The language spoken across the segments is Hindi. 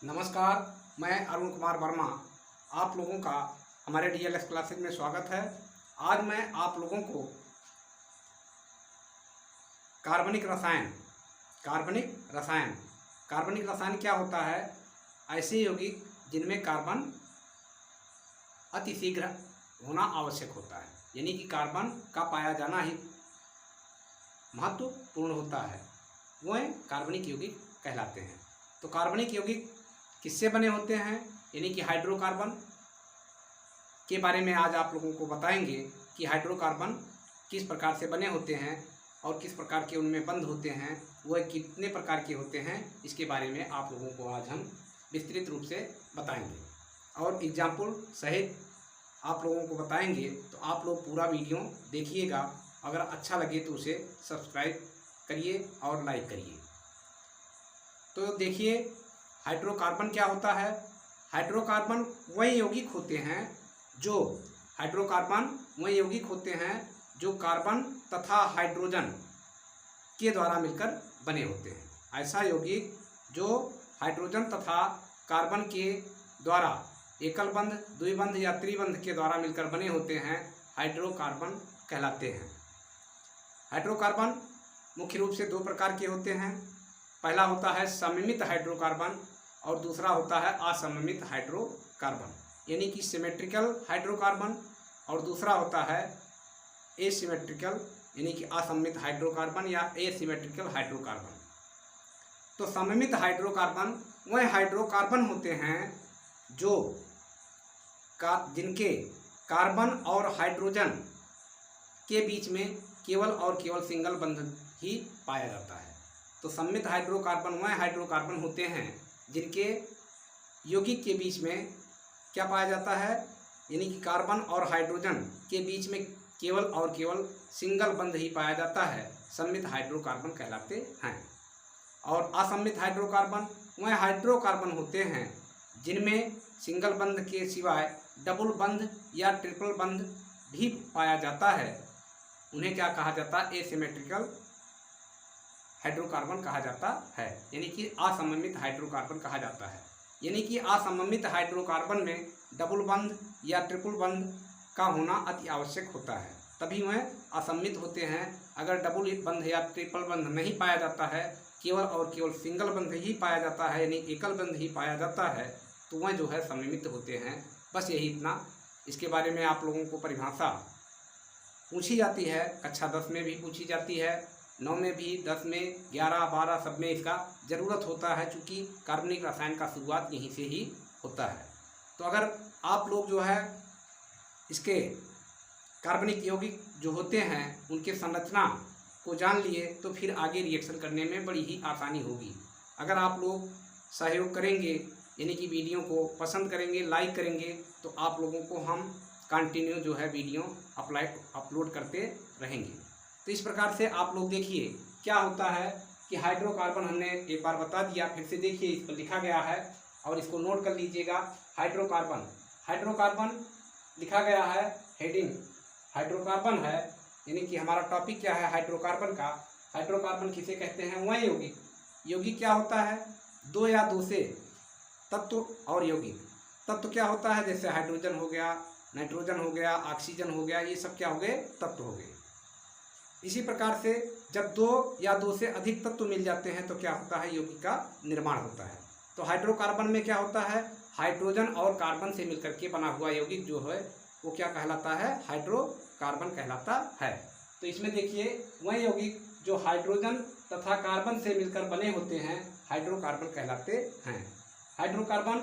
नमस्कार, मैं अरुण कुमार वर्मा। आप लोगों का हमारे डीएलएस क्लासेज में स्वागत है। आज मैं आप लोगों को कार्बनिक रसायन कार्बनिक रसायन क्या होता है। ऐसे यौगिक जिनमें कार्बन अतिशीघ्र होना आवश्यक होता है, यानी कि कार्बन का पाया जाना ही महत्वपूर्ण होता है, वह कार्बनिक यौगिक कहलाते हैं। तो कार्बनिक यौगिक किससे बने होते हैं, यानी कि हाइड्रोकार्बन के बारे में आज आप लोगों को बताएंगे कि हाइड्रोकार्बन किस प्रकार से बने होते हैं और किस प्रकार के उनमें बंध होते हैं, वह कितने प्रकार के होते हैं, इसके बारे में आप लोगों को आज हम विस्तृत रूप से बताएंगे और एग्जाम्पल सहित आप लोगों को बताएंगे। तो आप लोग पूरा वीडियो देखिएगा। अगर अच्छा लगे तो उसे सब्सक्राइब करिए और लाइक करिए। तो देखिए, हाइड्रोकार्बन क्या होता है। हाइड्रोकार्बन वह यौगिक होते हैं जो कार्बन तथा हाइड्रोजन के द्वारा मिलकर बने होते हैं। ऐसा यौगिक जो हाइड्रोजन तथा कार्बन के द्वारा एकल बंध, द्विबंध या त्रिबंध के द्वारा मिलकर बने होते हैं, हाइड्रोकार्बन कहलाते हैं। हाइड्रोकार्बन मुख्य रूप से दो प्रकार के होते हैं। पहला होता है सममित हाइड्रोकार्बन और दूसरा होता है असममित हाइड्रोकार्बन, यानी कि सिमेट्रिकल हाइड्रोकार्बन, और दूसरा होता है एसिमेट्रिकल, यानी कि असममित हाइड्रोकार्बन या एसिमेट्रिकल हाइड्रोकार्बन। तो सममित हाइड्रोकार्बन वह हाइड्रोकार्बन होते हैं जिनके कार्बन और हाइड्रोजन के बीच में केवल और केवल सिंगल बंध ही पाया जाता है। तो सममित हाइड्रोकार्बन वह हाइड्रोकार्बन होते हैं जिनके यौगिक के बीच में क्या पाया जाता है, यानी कि कार्बन और हाइड्रोजन के बीच में केवल और केवल सिंगल बंध ही पाया जाता है, सममित हाइड्रोकार्बन कहलाते हैं। और असममित हाइड्रोकार्बन वह हाइड्रोकार्बन होते हैं जिनमें सिंगल बंध के सिवाय डबल बंध या ट्रिपल बंध भी पाया जाता है। उन्हें क्या कहा जाता है, एसिमेट्रिकल हाइड्रोकार्बन कहा जाता है, यानी कि असममित हाइड्रोकार्बन कहा जाता है। यानी कि असममित हाइड्रोकार्बन में डबल बंध या ट्रिपल बंध का होना अति आवश्यक होता है, तभी वह असममित होते हैं। अगर डबल बंध या ट्रिपल बंध नहीं पाया जाता है, केवल और केवल सिंगल बंध ही पाया जाता है, यानी एकल बंध ही पाया जाता है, तो वह जो है सममित होते हैं। बस यही इतना। इसके बारे में आप लोगों को परिभाषा पूछी जाती है, कक्षा 10 में भी पूछी जाती है, 9 में भी, 10 में, 11, 12 सब में इसका ज़रूरत होता है, चूँकि कार्बनिक रसायन का शुरुआत यहीं से ही होता है। तो अगर आप लोग जो है इसके कार्बनिक यौगिक जो होते हैं उनके संरचना को जान लिए तो फिर आगे रिएक्शन करने में बड़ी ही आसानी होगी। अगर आप लोग सहयोग करेंगे, यानी कि वीडियो को पसंद करेंगे, लाइक करेंगे, तो आप लोगों को हम कंटिन्यू जो है वीडियो अपलोड करते रहेंगे। तो इस प्रकार से आप लोग देखिए क्या होता है कि हाइड्रोकार्बन हमने एक बार बता दिया, फिर से देखिए इस पर लिखा गया है और इसको नोट कर लीजिएगा। हाइड्रोकार्बन लिखा गया है, हेडिंग हाइड्रोकार्बन है, यानी कि हमारा टॉपिक क्या है हाइड्रोकार्बन का। हाइड्रोकार्बन किसे कहते हैं, वह यौगिक क्या होता है, दो या दो से तत्व और यौगिक। तत्व क्या होता है, जैसे हाइड्रोजन हो गया, नाइट्रोजन हो गया, ऑक्सीजन हो गया, ये सब क्या हो गए, तत्व हो गए। इसी प्रकार से जब दो या दो से अधिक तत्व मिल जाते हैं तो क्या होता है, यौगिक का निर्माण होता है। तो हाइड्रोकार्बन में क्या होता है, हाइड्रोजन और कार्बन से मिलकर के बना हुआ यौगिक जो है वो क्या कहलाता है, हाइड्रोकार्बन कहलाता है। तो इसमें देखिए वह यौगिक जो हाइड्रोजन तथा कार्बन से मिलकर बने होते हैं हाइड्रोकार्बन कहलाते हैं। हाइड्रोकार्बन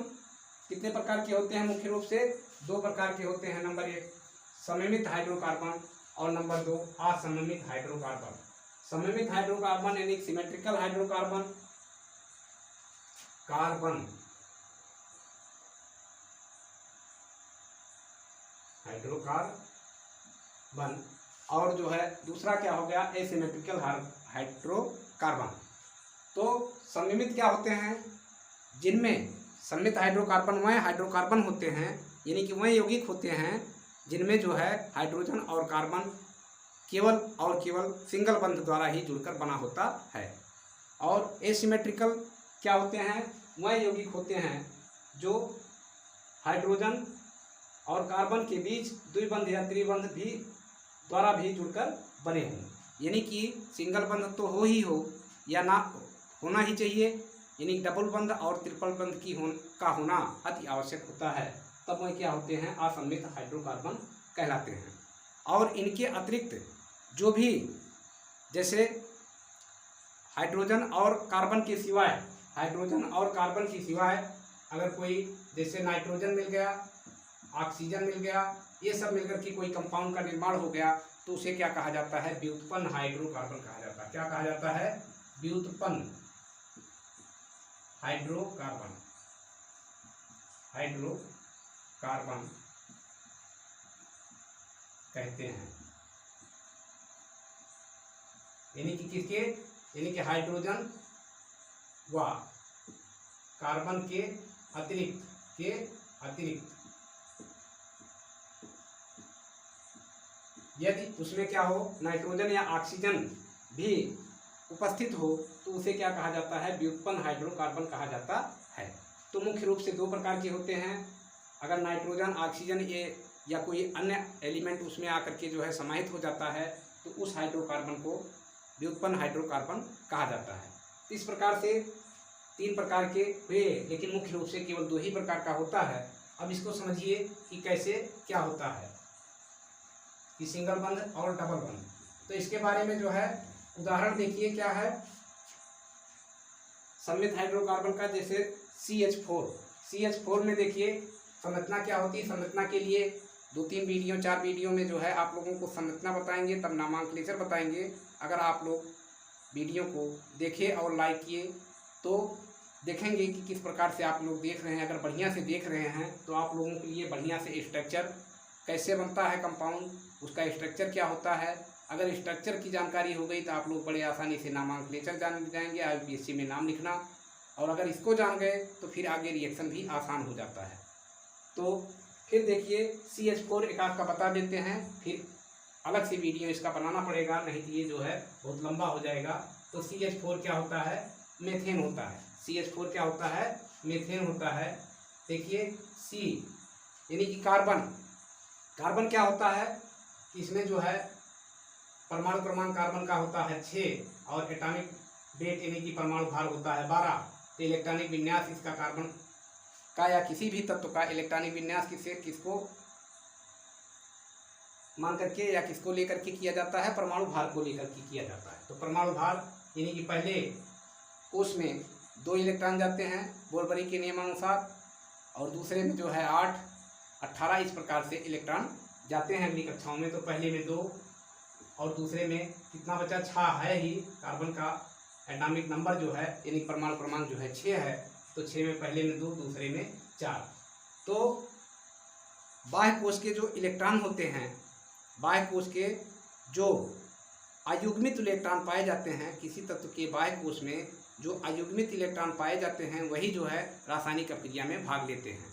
कितने प्रकार के होते हैं, मुख्य रूप से दो प्रकार के होते हैं। नंबर 1 सममित हाइड्रोकार्बन और नंबर 2 असममित हाइड्रोकार्बन। सममित हाइड्रोकार्बन यानी सिमेट्रिकल हाइड्रोकार्बन हाइड्रोकार्बन, और जो है दूसरा क्या हो गया, एसिमेट्रिकल हाइड्रोकार्बन। तो सममित क्या होते हैं, जिनमें सममित हाइड्रोकार्बन वह हाइड्रोकार्बन होते हैं, यानी कि वह यौगिक होते हैं जिनमें जो है हाइड्रोजन और कार्बन केवल और केवल सिंगल बंध द्वारा ही जुड़कर बना होता है। और एसिमेट्रिकल क्या होते हैं, वह यौगिक होते हैं जो हाइड्रोजन और कार्बन के बीच द्विबंध या त्रिबंध भी द्वारा भी जुड़कर बने हों। यानी कि सिंगल बंध तो हो ही हो या ना होना ही चाहिए, यानी डबल बंध और ट्रिपल बंध का होना अति आवश्यक होता है, तब वह क्या होते हैं, असममित हाइड्रोकार्बन कहलाते हैं। और इनके अतिरिक्त जो भी, जैसे हाइड्रोजन और कार्बन के सिवाय अगर कोई जैसे नाइट्रोजन मिल गया, ऑक्सीजन मिल गया, ये सब मिलकर के कोई कंपाउंड का निर्माण हो गया, तो उसे क्या कहा जाता है, व्युत्पन्न हाइड्रोकार्बन कहा जाता है। क्या कहा जाता है, व्युत्पन्न हाइड्रोकार्बन कहते हैं। यानी कि किसके, यानी कि हाइड्रोजन व कार्बन के अतिरिक्त यदि उसमें क्या हो, नाइट्रोजन या ऑक्सीजन भी उपस्थित हो, तो उसे क्या कहा जाता है, व्युत्पन्न हाइड्रोकार्बन कहा जाता है। तो मुख्य रूप से दो प्रकार के होते हैं। अगर नाइट्रोजन, ऑक्सीजन ये या कोई अन्य एलिमेंट उसमें आकर के जो है समाहित हो जाता है, तो उस हाइड्रोकार्बन को व्युत्पन्न हाइड्रोकार्बन कहा जाता है। इस प्रकार से 3 प्रकार के हुए, लेकिन मुख्य रूप से केवल 2 ही प्रकार का होता है। अब इसको समझिए कि कैसे क्या होता है, कि सिंगल बंध और डबल बंध। तो इसके बारे में जो है उदाहरण देखिए क्या है, सममित हाइड्रोकार्बन का, जैसे CH4 में देखिए संरचना क्या होती है। संरचना के लिए 2-3 वीडियो 4 वीडियो में जो है आप लोगों को संरचना बताएंगे, तब नामांकलेचर बताएंगे। अगर आप लोग वीडियो को देखें और लाइक किए तो देखेंगे कि किस प्रकार से आप लोग देख रहे हैं। अगर बढ़िया से देख रहे हैं तो आप लोगों के लिए बढ़िया से स्ट्रक्चर कैसे बनता है कंपाउंड, उसका स्ट्रक्चर क्या होता है, अगर स्ट्रक्चर की जानकारी हो गई तो आप लोग बड़े आसानी से नामांकलेचर जान जाएंगे, IUPAC में नाम लिखना। और अगर इसको जान गए तो फिर आगे रिएक्शन भी आसान हो जाता है। तो फिर देखिए CH4 एक आध का बता देते हैं, फिर अलग से वीडियो इसका बनाना पड़ेगा, नहीं तो ये जो है बहुत लंबा हो जाएगा। तो CH4 क्या होता है, मेथेन होता है। CH4 क्या होता है, मेथेन होता है। देखिए C यानी कि कार्बन क्या होता है, इसमें जो है परमाणु क्रमांक कार्बन का होता है 6 और एटॉमिक वेट यानी कि परमाणु भार होता है 12। तो इलेक्ट्रॉनिक विन्यास इसका कार्बन का या किसी भी तत्व का इलेक्ट्रॉनिक विन्यास किसको मान करके या किसको लेकर के किया जाता है, परमाणु भार को लेकर के किया जाता है। तो परमाणु भार यानी कि पहले कोष में 2 इलेक्ट्रॉन जाते हैं बोरबरी के नियमानुसार, और दूसरे में जो है 8, 18 इस प्रकार से इलेक्ट्रॉन जाते हैं अगली कक्षाओं में। तो पहले में 2 और दूसरे में कितना बचा, 6 है ही। कार्बन का एटॉमिक नंबर जो है यानी परमाणु क्रमांक जो है 6 है। तो 6 में पहले में 2, दूसरे में 4। तो बाह्य कोश के जो इलेक्ट्रॉन होते हैं, बाह्य कोश के जो अयुग्मित इलेक्ट्रॉन पाए जाते हैं, किसी तत्व के बाह्य कोश में जो अयुग्मित इलेक्ट्रॉन पाए जाते हैं, वही जो है रासायनिक अभिक्रिया में भाग लेते हैं।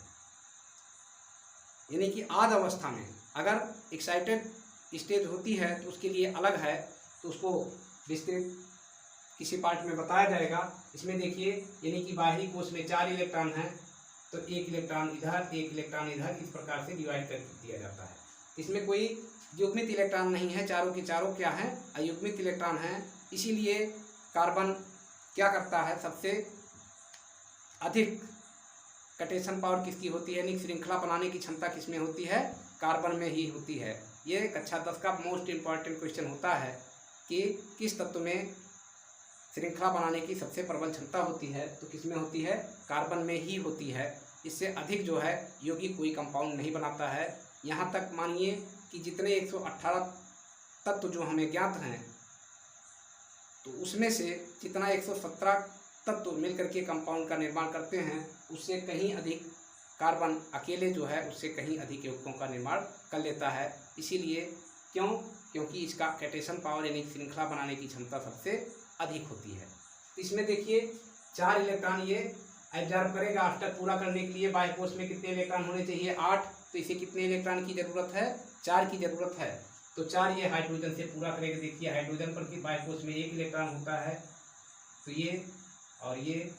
यानी कि आद अवस्था में अगर एक्साइटेड स्टेज होती है तो उसके लिए अलग है, तो उसको विस्तृत किसी पार्ट में बताया जाएगा। इसमें देखिए यानी कि बाहरी कोश में 4 इलेक्ट्रॉन हैं, तो 1 इलेक्ट्रॉन इधर, 1 इलेक्ट्रॉन इधर, इस प्रकार से डिवाइड कर दिया जाता है। इसमें कोई युग्मित इलेक्ट्रॉन नहीं है, चारों के चारों क्या हैं, अयुग्मित इलेक्ट्रॉन हैं। इसीलिए कार्बन क्या करता है, सबसे अधिक कटेशन पावर किसकी होती है, यानी श्रृंखला बनाने की क्षमता किसमें होती है, कार्बन में ही होती है। ये कक्षा 10 का मोस्ट इम्पॉर्टेंट क्वेश्चन होता है कि किस तत्व में श्रृंखला बनाने की सबसे प्रबल क्षमता होती है, तो किसमें होती है, कार्बन में ही होती है। इससे अधिक जो है यौगिक कोई कंपाउंड नहीं बनाता है। यहाँ तक मानिए कि जितने 118 तत्व जो हमें ज्ञात हैं, तो उसमें से जितना 117 तत्व मिलकर के कंपाउंड का निर्माण करते हैं, उससे कहीं अधिक कार्बन अकेले जो है उससे कहीं अधिक यौगिकों का निर्माण कर लेता है। इसीलिए क्योंकि इसका कैटेशन पावर यानी श्रृंखला बनाने की क्षमता सबसे अधिक होती है। तो इसमें देखिए 4 इलेक्ट्रॉन ये एब्जॉर्ब करेगा। आफ्टर पूरा करने के लिए बाह्य कोश में कितने इलेक्ट्रॉन होने चाहिए, 8। तो इसे कितने इलेक्ट्रॉन की ज़रूरत है, 4 की ज़रूरत है। तो 4 ये हाइड्रोजन से पूरा करेगा। देखिए हाइड्रोजन पर कि बाह्य कोश में 1 इलेक्ट्रॉन होता है, तो ये और ये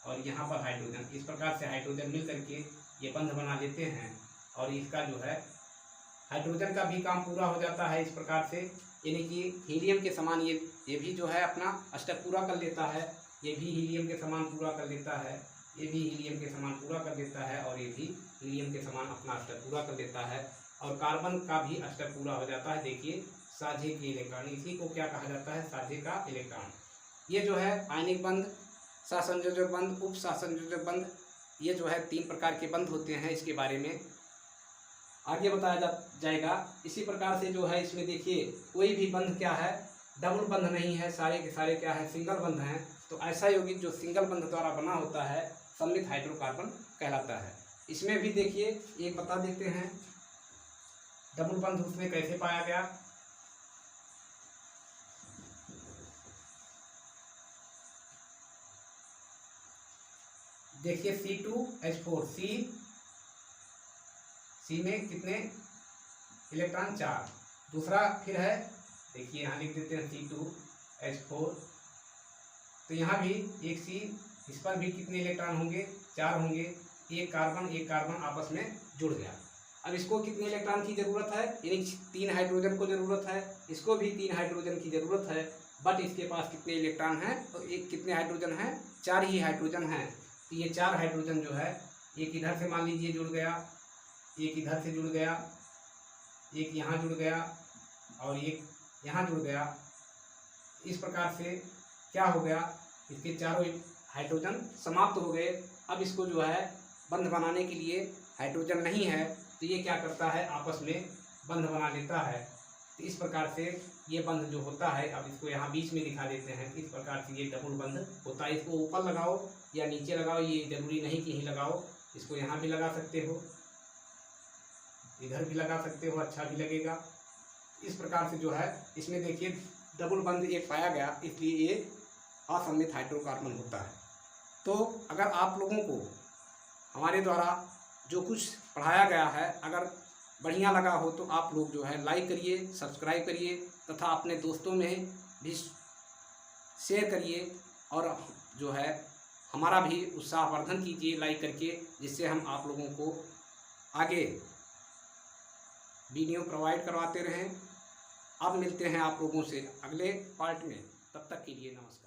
और यहाँ पर हाइड्रोजन। इस प्रकार से हाइड्रोजन मिल करके ये बंध बना लेते हैं और इसका जो है हाइड्रोजन का भी काम पूरा हो जाता है इस प्रकार से, यानी कि हीलियम के समान ये भी जो है अपना स्टेप पूरा कर लेता है। ये भी हीलियम के समान पूरा कर लेता है, ये भी हीलियम के समान पूरा कर देता है और ये भी हीलियम के समान अपना स्टेप पूरा कर देता है और कार्बन का भी स्टेप पूरा हो जाता है। देखिए साझे के इलेक्ट्रॉन, इसी को क्या कहा जाता है, साझे का इलेक्ट्रॉन। ये जो है आयनिक बंध, सहसंयोजक बंध, उप सहसंयोजक बंध, ये जो है 3 प्रकार के बंध होते हैं। इसके बारे में आगे बताया जाएगा। इसी प्रकार से जो है इसमें देखिए कोई भी बंध क्या है, डबल बंध नहीं है, सारे के सारे क्या है, सिंगल बंध हैं। तो ऐसा यौगिक जो सिंगल बंध द्वारा बना होता है सममित हाइड्रोकार्बन कहलाता है। इसमें भी देखिए एक बता देते हैं डबल बंध उसमें कैसे पाया गया। देखिए C2H4, सी में कितने इलेक्ट्रॉन, 4। दूसरा फिर है, देखिए यहाँ लिख देते हैं C2H4, तो यहाँ भी एक C, इस पर भी कितने इलेक्ट्रॉन होंगे, 4 होंगे। एक कार्बन आपस में जुड़ गया। अब इसको कितने इलेक्ट्रॉन की ज़रूरत है, यानी 3 हाइड्रोजन को ज़रूरत है, इसको भी 3 हाइड्रोजन की ज़रूरत है। बट इसके पास कितने इलेक्ट्रॉन हैं, तो एक कितने हाइड्रोजन हैं, 4 ही हाइड्रोजन हैं। तो ये 4 हाइड्रोजन जो है, एक इधर से मान लीजिए जुड़ गया, एक इधर से जुड़ गया, एक यहाँ जुड़ गया और एक यहाँ जुड़ गया। इस प्रकार से क्या हो गया, इसके चारों हाइड्रोजन समाप्त हो गए। अब इसको जो है बंध बनाने के लिए हाइड्रोजन नहीं है, तो ये क्या करता है, आपस में बंध बना लेता है। तो इस प्रकार से ये बंध जो होता है, अब इसको यहाँ बीच में दिखा देते हैं। इस प्रकार से ये डबल बंध होता है। इसको ऊपर लगाओ या नीचे लगाओ, ये जरूरी नहीं कि यहीं लगाओ, इसको यहाँ भी लगा सकते हो, इधर भी लगा सकते हो, अच्छा भी लगेगा। इस प्रकार से जो है इसमें देखिए डबल बंध एक पाया गया, इसलिए ये असममित हाइड्रोकार्बन होता है। तो अगर आप लोगों को हमारे द्वारा जो कुछ पढ़ाया गया है अगर बढ़िया लगा हो तो आप लोग जो है लाइक करिए, सब्सक्राइब करिए तथा अपने दोस्तों में भी शेयर करिए और जो है हमारा भी उत्साहवर्धन कीजिए लाइक करके, जिससे हम आप लोगों को आगे वीडियो प्रोवाइड करवाते रहें। अब मिलते हैं आप लोगों से अगले पार्ट में, तब तक के लिए नमस्कार।